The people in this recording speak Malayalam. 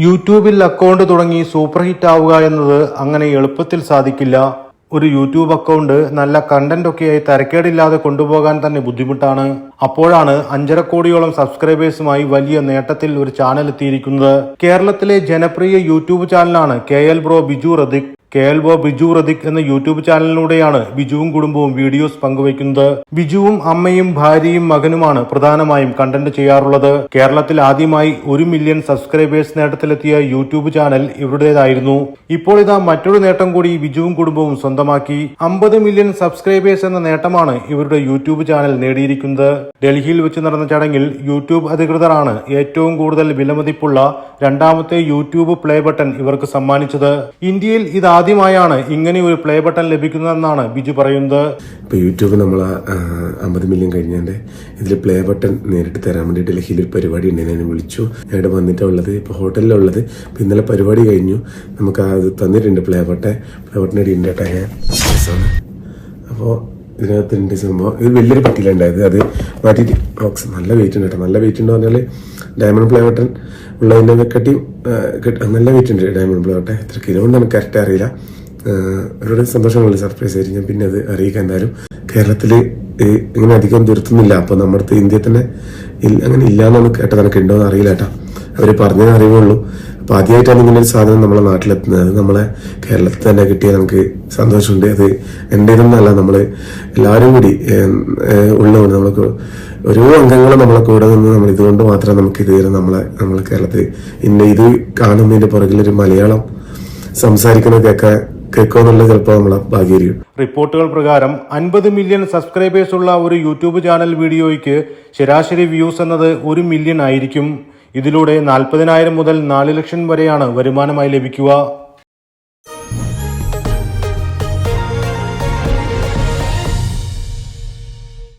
യൂട്യൂബിൽ അക്കൗണ്ട് തുടങ്ങി സൂപ്പർ ഹിറ്റ് ആവുക എന്നത് അങ്ങനെ എളുപ്പത്തിൽ സാധിക്കില്ല. ഒരു യൂട്യൂബ് അക്കൗണ്ട് നല്ല കണ്ടന്റ് ഒക്കെയായി തരക്കേടില്ലാതെ കൊണ്ടുപോകാൻ തന്നെ ബുദ്ധിമുട്ടാണ്. അപ്പോഴാണ് 5.5 കോടിയോളം സബ്സ്ക്രൈബേഴ്സുമായി വലിയ നേട്ടത്തിൽ ഒരു ചാനൽ എത്തിയിരിക്കുന്നത്. കേരളത്തിലെ ജനപ്രിയ യൂട്യൂബ് ചാനലാണ് KL Bro Biju റദിക്. KL Bro Biju റദിക് എന്ന യൂട്യൂബ് ചാനലിലൂടെയാണ് ബിജുവും കുടുംബവും വീഡിയോസ് പങ്കുവയ്ക്കുന്നത്. ബിജുവും അമ്മയും ഭാര്യയും മകനുമാണ് പ്രധാനമായും കണ്ടന്റ് ചെയ്യാറുള്ളത്. കേരളത്തിൽ ആദ്യമായി 1 മില്യൺ സബ്സ്ക്രൈബേഴ്സ് നേട്ടത്തിലെത്തിയ യൂട്യൂബ് ചാനൽ ഇവരുടേതായിരുന്നു. ഇപ്പോൾ ഇതാ മറ്റൊരു നേട്ടം കൂടി ബിജുവും കുടുംബവും സ്വന്തമാക്കി. 50 മില്യൺ സബ്സ്ക്രൈബേഴ്സ് എന്ന നേട്ടമാണ് ഇവരുടെ യൂട്യൂബ് ചാനൽ നേടിയിരിക്കുന്നത്. ഡൽഹിയിൽ വെച്ച് നടന്ന ചടങ്ങിൽ യൂട്യൂബ് അധികൃതരാണ് ഏറ്റവും കൂടുതൽ വിലമതിപ്പുള്ള രണ്ടാമത്തെ യൂട്യൂബ് പ്ലേ ബട്ടൺ ഇവർക്ക് സമ്മാനിച്ചത്. ഇന്ത്യയിൽ ഇതാദ്യമായാണ് ഇങ്ങനെ ഒരു പ്ലേ ബട്ടൺ ലഭിക്കുന്നതെന്നാണ് ബിജു പറയുന്നത്. ഇപ്പൊ യൂട്യൂബ് നമ്മൾ 50 മില്യൺ കഴിഞ്ഞതിന്റെ ഇതിൽ പ്ലേ ബട്ടൺ നേരിട്ട് തരാൻ വേണ്ടി ഡൽഹിയിൽ ഒരു പരിപാടി ഉണ്ട്. ഞാൻ വിളിച്ചു. ഞാൻ ഇവിടെ വന്നിട്ടുള്ളത് ഇപ്പൊ ഹോട്ടലിലുള്ളത്. ഇപ്പൊ ഇന്നലെ പരിപാടി കഴിഞ്ഞു. നമുക്ക് അത് തന്നിട്ടുണ്ട് പ്ലേ ബട്ടൺ ഇടിണ്ടാട്ടെ. അപ്പോൾ ഇതിനകത്ത് സംഭവം ഇത് വലിയൊരു പറ്റിയിലുണ്ടായത്. അത് മാറ്റിയിട്ട് ബോക്സ് നല്ല വെയിറ്റ് ഉണ്ട് കേട്ടോ. നല്ല വെയിറ്റ് ഉണ്ട് പറഞ്ഞാൽ ഡയമണ്ട് പ്ലേ ബട്ടൺ ഉള്ളതിനെ കട്ടി നല്ല വെയിറ്റ് ഉണ്ട് ഡയമണ്ട് പ്ലേ ബട്ടൺ. എത്ര കിലോ കൊണ്ട് എനിക്ക് കറക്റ്റ് അറിയില്ല. അവരുടെ സന്തോഷമുള്ള സർപ്രൈസ് ആയിരിക്കും. ഞാൻ പിന്നെ അത് അറിയിക്കാൻ. എന്തായാലും കേരളത്തിൽ ഇങ്ങനെ അധികം തീർത്തുന്നില്ല. അപ്പൊ നമ്മുടെ അടുത്ത് ഇന്ത്യയിൽ തന്നെ അങ്ങനെ ഇല്ലാന്നാണ് കേട്ടത്. എനിക്ക് ഉണ്ടോ എന്ന് അറിയില്ല കേട്ടോ. അവര് പറഞ്ഞതേ അറിയുള്ളൂ. അപ്പൊ ആദ്യമായിട്ടാണ് ഇങ്ങനെ ഒരു സാധനം നമ്മളെ നാട്ടിലെത്തുന്നത്. അത് നമ്മളെ കേരളത്തിൽ തന്നെ കിട്ടിയ നമുക്ക് സന്തോഷമുണ്ട്. അത് എന്റേതൊന്നല്ല, നമ്മള് എല്ലാവരും കൂടി ഉള്ളവർ നമ്മൾക്ക് ഓരോ അംഗങ്ങളും നമ്മളെ കൂടെ നിന്ന് നമ്മൾ ഇതുകൊണ്ട് മാത്രം നമുക്ക് ഇത് നമ്മളെ കേരളത്തിൽ ഇത് കാണുന്നതിന്റെ പുറകിലൊരു മലയാളം സംസാരിക്കുന്ന കേൾക്കുമെന്നുള്ളത് ചിലപ്പോൾ നമ്മളെ ഭാഗ്യമായിരിക്കും. റിപ്പോർട്ടുകൾ പ്രകാരം 50 മില്യൺ സബ്സ്ക്രൈബേഴ്സ് ഉള്ള ഒരു യൂട്യൂബ് ചാനൽ വീഡിയോയ്ക്ക് ശരാശരി വ്യൂസ് എന്നത് 1 മില്യൺ ആയിരിക്കും. ഇതിലൂടെ 40,000 മുതൽ 4 ലക്ഷം വരെയാണ് വരുമാനമായി ലഭിക്കുക.